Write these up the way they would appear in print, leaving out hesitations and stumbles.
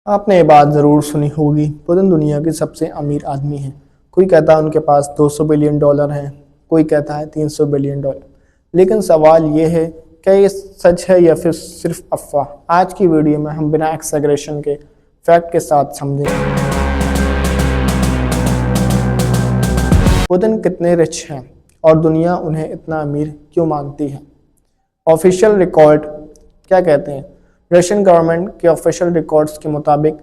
आपने ये बात ज़रूर सुनी होगी, पुतिन दुनिया के सबसे अमीर आदमी हैं। कोई कहता है उनके पास 200 बिलियन डॉलर हैं, कोई कहता है 300 बिलियन डॉलर। लेकिन सवाल ये है, क्या ये सच है या फिर सिर्फ अफवाह? आज की वीडियो में हम बिना एक्सैगरेशन के फैक्ट के साथ समझेंगे पुतिन कितने रिच हैं और दुनिया उन्हें इतना अमीर क्यों मानती है। ऑफिशियल रिकॉर्ड क्या कहते हैं? रशियन गवर्नमेंट के ऑफिशियल रिकॉर्ड्स के मुताबिक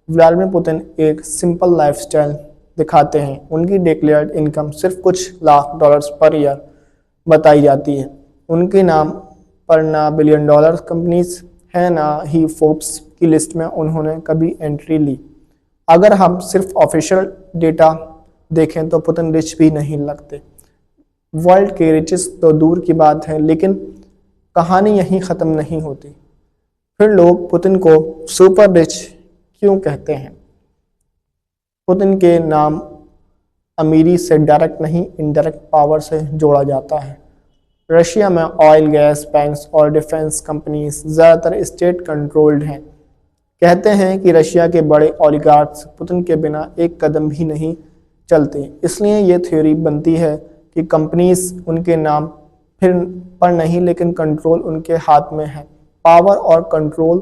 व्लादिमीर पुतिन एक सिंपल लाइफस्टाइल दिखाते हैं। उनकी डिक्लेयर्ड इनकम सिर्फ कुछ लाख डॉलर्स पर ईयर बताई जाती है। उनके नाम पर ना बिलियन डॉलर कंपनीज हैं, ना ही फोर्ब्स की लिस्ट में उन्होंने कभी एंट्री ली। अगर हम सिर्फ ऑफिशियल डेटा देखें तो पुतिन रिच भी नहीं लगते। वर्ल्ड के रिचेस्ट तो दूर की बात है, लेकिन कहानी यहीं ख़त्म नहीं होती। फिर लोग पुतिन को सुपर रिच क्यों कहते हैं? पुतिन के नाम अमीरी से डायरेक्ट नहीं, इनडायरेक्ट पावर से जोड़ा जाता है। रशिया में ऑयल, गैस, बैंक्स और डिफेंस कंपनीज ज़्यादातर स्टेट कंट्रोल्ड हैं। कहते हैं कि रशिया के बड़े ओलिगार्क्स पुतिन के बिना एक कदम भी नहीं चलते। इसलिए ये थ्योरी बनती है कि कंपनीज उनके नाम फिर पर नहीं, लेकिन कंट्रोल उनके हाथ में है। पावर और कंट्रोल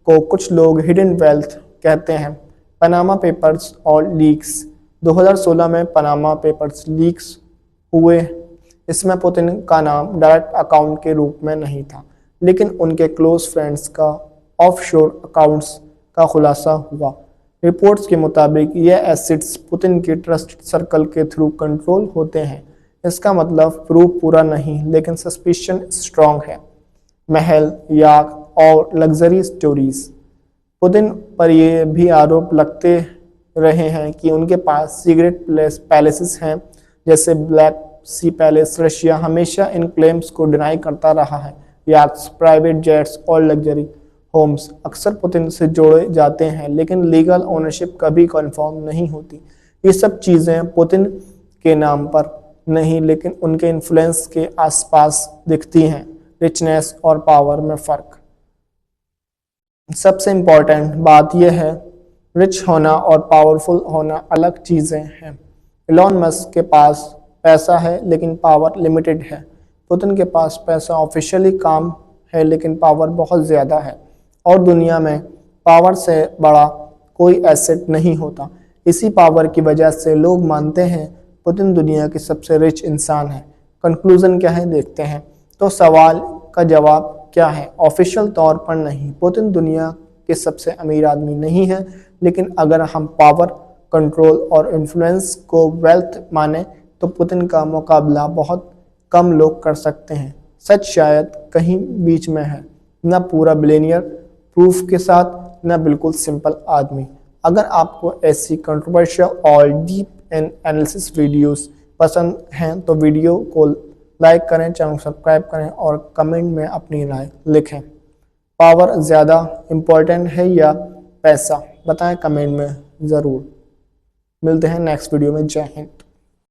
को कुछ लोग हिडन वेल्थ कहते हैं। पनामा पेपर्स और लीक्स 2016 में पनामा पेपर्स लीक्स हुए। इसमें पुतिन का नाम डायरेक्ट अकाउंट के रूप में नहीं था, लेकिन उनके क्लोज फ्रेंड्स का ऑफशोर अकाउंट्स का खुलासा हुआ। रिपोर्ट्स के मुताबिक ये एसेट्स पुतिन के ट्रस्ट सर्कल के थ्रू कंट्रोल होते हैं। इसका मतलब प्रूफ पूरा नहीं, लेकिन सस्पिशन स्ट्रॉन्ग है। महल, याक और लग्जरी स्टोरीज। पुतिन पर ये भी आरोप लगते रहे हैं कि उनके पास सीक्रेट पैलेसेस हैं, जैसे ब्लैक सी पैलेस। रशिया हमेशा इन क्लेम्स को डिनाई करता रहा है। याक्स, प्राइवेट जेट्स और लग्जरी होम्स अक्सर पुतिन से जोड़े जाते हैं, लेकिन लीगल ओनरशिप कभी कंफर्म नहीं होती। ये सब चीज़ें पुतिन के नाम पर नहीं, लेकिन उनके इन्फ्लुएंस के आसपास दिखती हैं। रिचनेस और पावर में फ़र्क। सबसे इम्पॉर्टेंट बात यह है, रिच होना और पावरफुल होना अलग चीज़ें हैं। इलॉन मस्क के पास पैसा है, लेकिन पावर लिमिटेड है। पुतिन के पास पैसा ऑफिशियली काम है, लेकिन पावर बहुत ज़्यादा है। और दुनिया में पावर से बड़ा कोई एसेट नहीं होता। इसी पावर की वजह से लोग मानते हैं पुतिन दुनिया के सबसे रिच इंसान है। कंक्लूजन क्या है, देखते हैं। तो सवाल का जवाब क्या है? ऑफिशियल तौर पर नहीं, पुतिन दुनिया के सबसे अमीर आदमी नहीं है, लेकिन अगर हम पावर, कंट्रोल और इन्फ्लुएंस को वेल्थ माने तो पुतिन का मुकाबला बहुत कम लोग कर सकते हैं। सच शायद कहीं बीच में है, न पूरा बिलियनियर प्रूफ के साथ, न बिल्कुल सिंपल आदमी। अगर आपको ऐसी कंट्रोवर्शियल और डीप एनालिसिस वीडियोस पसंद हैं तो वीडियो को लाइक करें, चैनल सब्सक्राइब करें और कमेंट में अपनी राय लिखें। पावर ज़्यादा इम्पोर्टेंट है या पैसा? बताएं कमेंट में ज़रूर। मिलते हैं नेक्स्ट वीडियो में। जय हिंद।